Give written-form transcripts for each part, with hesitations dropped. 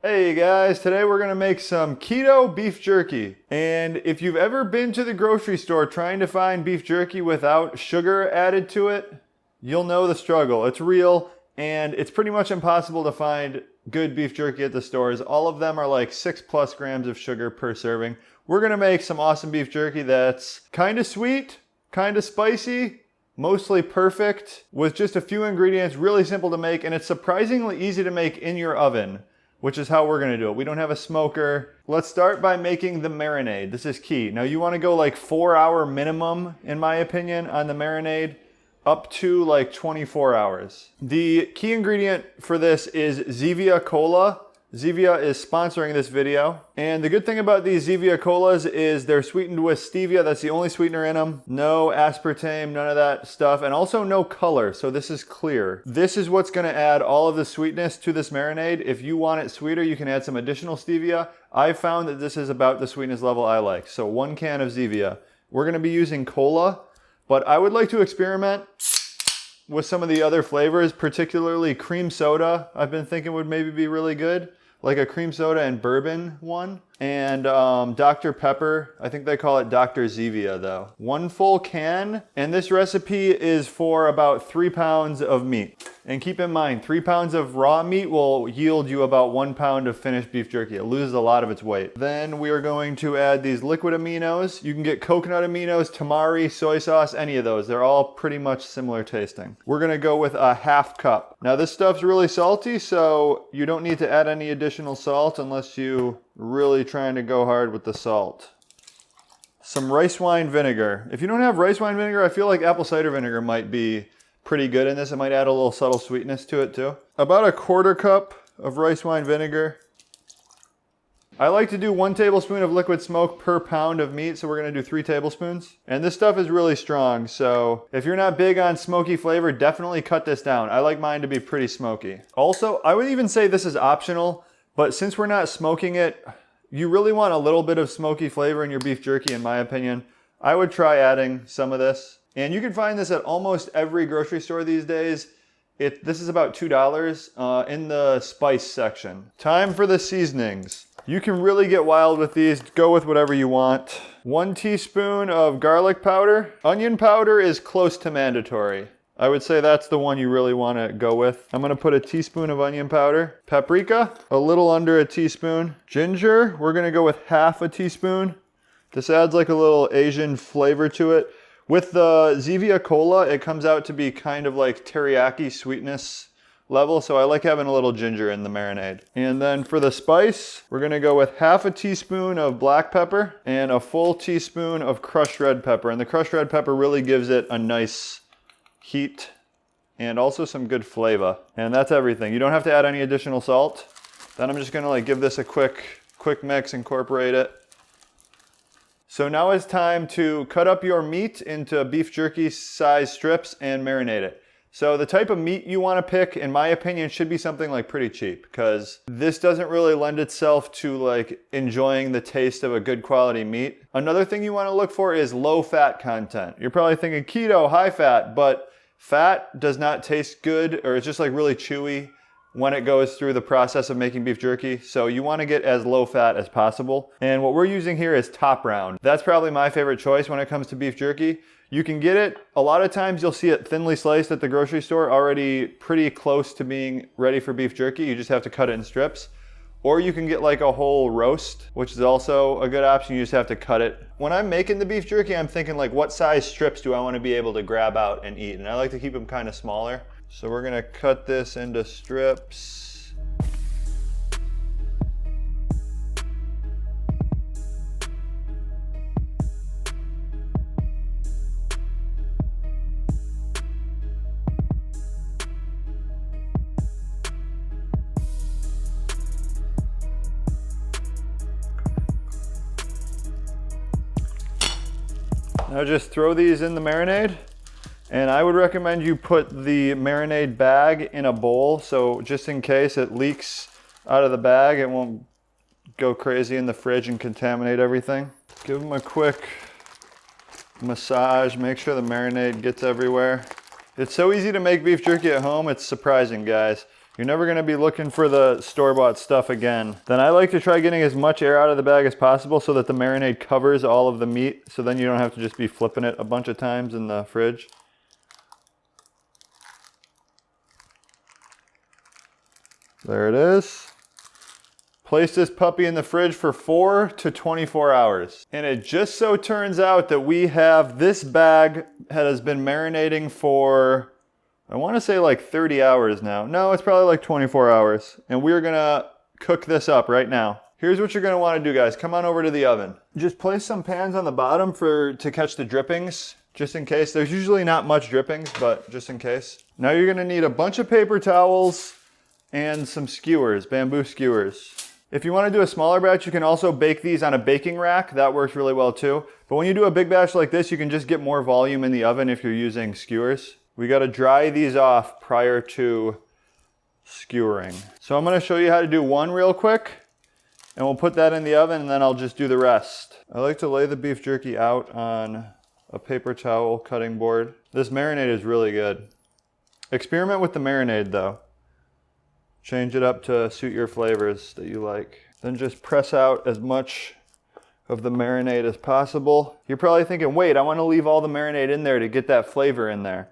Hey guys, today we're gonna make some keto beef jerky. And if you've ever been to the grocery store trying to find beef jerky without sugar added to it, you'll know the struggle. It's real, and it's pretty much impossible to find good beef jerky at the stores. All of them are like 6+ grams of sugar per serving. We're gonna make some awesome beef jerky that's kind of sweet, kind of spicy, mostly perfect, with just a few ingredients, really simple to make, and it's surprisingly easy to make in your oven, which is how we're gonna do it. We don't have a smoker. Let's start by making the marinade. This is key. Now you wanna go like 4-hour minimum, in my opinion, on the marinade, up to like 24 hours. The key ingredient for this is Zevia Cola. Zevia is sponsoring this video. And the good thing about these Zevia Colas is they're sweetened with stevia. That's the only sweetener in them. No aspartame, none of that stuff. And also no color, so this is clear. This is what's gonna add all of the sweetness to this marinade. If you want it sweeter, you can add some additional stevia. I found that this is about the sweetness level I like. So 1 can of Zevia. We're gonna be using cola, but I would like to experiment with some of the other flavors, particularly cream soda. I've been thinking would maybe be really good, like a cream soda and bourbon one. And Dr. Pepper, I think they call it Dr. Zevia though. 1 full can, and this recipe is for about 3 pounds of meat. And keep in mind, 3 pounds of raw meat will yield you about 1 pound of finished beef jerky. It loses a lot of its weight. Then we are going to add these liquid aminos. You can get coconut aminos, tamari, soy sauce, any of those. They're all pretty much similar tasting. We're gonna go with a 1/2 cup. Now this stuff's really salty, so you don't need to add any additional salt unless you really trying to go hard with the salt. Some rice wine vinegar. If you don't have rice wine vinegar, I feel like apple cider vinegar might be pretty good in this. It might add a little subtle sweetness to it too. About a 1/4 cup of rice wine vinegar. I like to do 1 tablespoon of liquid smoke per pound of meat, so we're gonna do 3 tablespoons. And this stuff is really strong, so if you're not big on smoky flavor, definitely cut this down. I like mine to be pretty smoky. Also, I would even say this is optional, but since we're not smoking it, you really want a little bit of smoky flavor in your beef jerky, in my opinion. I would try adding some of this. And you can find this at almost every grocery store these days. This is about $2 in the spice section. Time for the seasonings. You can really get wild with these. Go with whatever you want. 1 teaspoon of garlic powder. Onion powder is close to mandatory. I would say that's the one you really want to go with. I'm going to put a teaspoon of onion powder. Paprika, a little under a teaspoon. Ginger, we're going to go with 1/2 teaspoon. This adds like a little Asian flavor to it. With the Zevia Cola, it comes out to be kind of like teriyaki sweetness level, so I like having a little ginger in the marinade. And then for the spice, we're going to go with 1/2 teaspoon of black pepper and a full teaspoon of crushed red pepper. And the crushed red pepper really gives it a nice heat and also some good flavor. And that's everything. You don't have to add any additional salt. Then I'm just gonna like give this a quick mix, incorporate it. So now it's time to cut up your meat into beef jerky size strips and marinate it. So the type of meat you want to pick, in my opinion, should be something like pretty cheap, because this doesn't really lend itself to like enjoying the taste of a good quality meat. Another thing you want to look for is low fat content. You're probably thinking keto, high fat, but fat does not taste good, or it's just like really chewy when it goes through the process of making beef jerky. So you want to get as low fat as possible. And what we're using here is Top Round. That's probably my favorite choice when it comes to beef jerky. You can get it, a lot of times you'll see it thinly sliced at the grocery store, already pretty close to being ready for beef jerky. You just have to cut it in strips. Or you can get like a whole roast, which is also a good option. You just have to cut it. When I'm making the beef jerky, I'm thinking like, what size strips do I want to be able to grab out and eat? And I like to keep them kind of smaller. So we're gonna cut this into strips. Now just throw these in the marinade, and I would recommend you put the marinade bag in a bowl, so just in case it leaks out of the bag, it won't go crazy in the fridge and contaminate everything. Give them a quick massage, make sure the marinade gets everywhere. It's so easy to make beef jerky at home, it's surprising, guys. You're never gonna be looking for the store-bought stuff again. Then I like to try getting as much air out of the bag as possible so that the marinade covers all of the meat, so then you don't have to just be flipping it a bunch of times in the fridge. There it is. Place this puppy in the fridge for 4 to 24 hours. And it just so turns out that we have this bag that has been marinating for, I want to say like 30 hours now. No, it's probably like 24 hours. And we're gonna cook this up right now. Here's what you're gonna want to do, guys. Come on over to the oven. Just place some pans on the bottom to catch the drippings, just in case. There's usually not much drippings, but just in case. Now you're gonna need a bunch of paper towels and some skewers, bamboo skewers. If you want to do a smaller batch, you can also bake these on a baking rack. That works really well too. But when you do a big batch like this, you can just get more volume in the oven if you're using skewers. We got to dry these off prior to skewering. So I'm going to show you how to do one real quick, and we'll put that in the oven, and then I'll just do the rest. I like to lay the beef jerky out on a paper towel cutting board. This marinade is really good. Experiment with the marinade though. Change it up to suit your flavors that you like. Then just press out as much of the marinade as possible. You're probably thinking, wait, I want to leave all the marinade in there to get that flavor in there.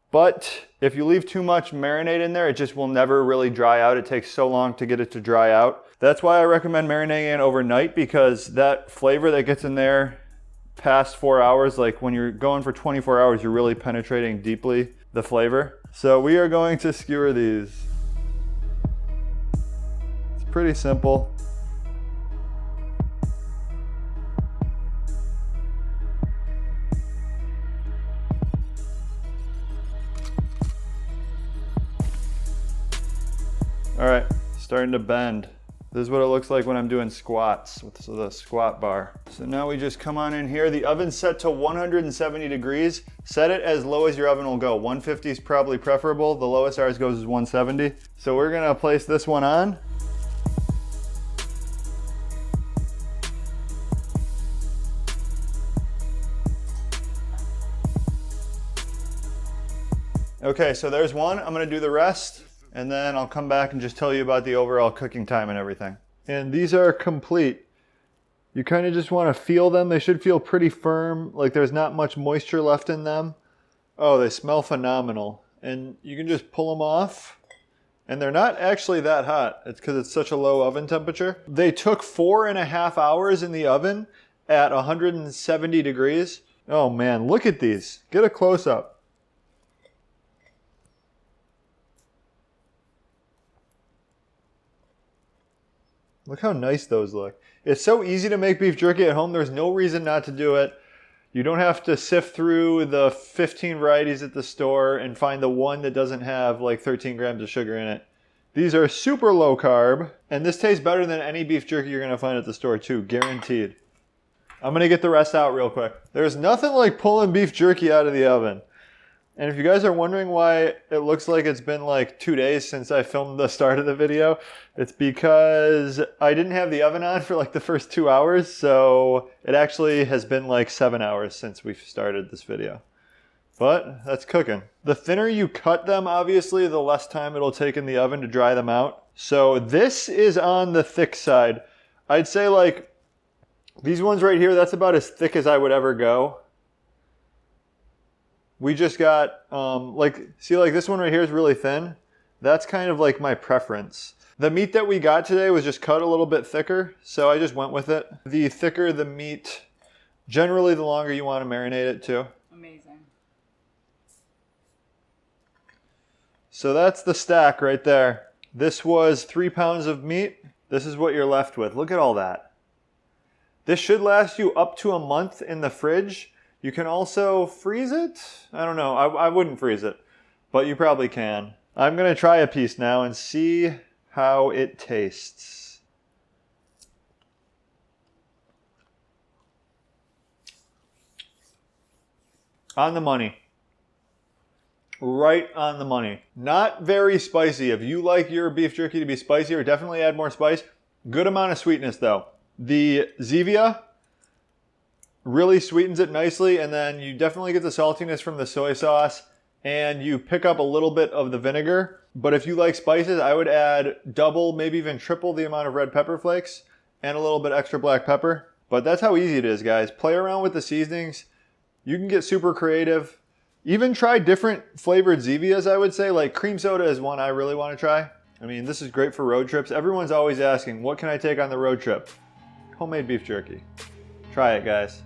But if you leave too much marinade in there, it just will never really dry out. It takes so long to get it to dry out. That's why I recommend marinating it overnight, because that flavor that gets in there past 4 hours, like when you're going for 24 hours, you're really penetrating deeply the flavor. So we are going to skewer these. Pretty simple. All right, starting to bend. This is what it looks like when I'm doing squats with the squat bar. So now we just come on in here. The oven's set to 170 degrees. Set it as low as your oven will go. 150 is probably preferable. The lowest ours goes is 170. So we're gonna place this one on. Okay, so there's one. I'm gonna do the rest, and then I'll come back and just tell you about the overall cooking time and everything. And these are complete. You kind of just want to feel them. They should feel pretty firm, like there's not much moisture left in them. Oh, they smell phenomenal. And you can just pull them off, and they're not actually that hot. It's because it's such a low oven temperature. They took 4.5 hours in the oven at 170 degrees. Oh man, look at these. Get a close-up. Look how nice those look. It's so easy to make beef jerky at home. There's no reason not to do it. You don't have to sift through the 15 varieties at the store and find the one that doesn't have like 13 grams of sugar in it. These are super low carb, and this tastes better than any beef jerky you're gonna find at the store too, guaranteed. I'm gonna get the rest out real quick. There's nothing like pulling beef jerky out of the oven. And if you guys are wondering why it looks like it's been like 2 days since I filmed the start of the video, it's because I didn't have the oven on for like the first 2 hours, so it actually has been like 7 hours since we started this video. But that's cooking. The thinner you cut them, obviously, the less time it'll take in the oven to dry them out. So this is on the thick side. I'd say like these ones right here, that's about as thick as I would ever go. We just got, see like this one right here is really thin. That's kind of like my preference. The meat that we got today was just cut a little bit thicker, so I just went with it. The thicker the meat, generally the longer you want to marinate it too. Amazing. So that's the stack right there. This was 3 pounds of meat. This is what you're left with. Look at all that. This should last you up to a month in the fridge. You can also freeze it. I don't know. I wouldn't freeze it, but you probably can. I'm going to try a piece now and see how it tastes. On the money. Right on the money. Not very spicy. If you like your beef jerky to be spicier, definitely add more spice. Good amount of sweetness though. The Zevia really sweetens it nicely, and then you definitely get the saltiness from the soy sauce, and you pick up a little bit of the vinegar. But if you like spices, I would add double, maybe even triple the amount of red pepper flakes and a little bit extra black pepper. But that's how easy it is, guys. Play around with the seasonings. You can get super creative. Even try different flavored Zevias, I would say. Like cream soda is one I really want to try. I mean, this is great for road trips. Everyone's always asking, what can I take on the road trip? Homemade beef jerky. Try it, guys.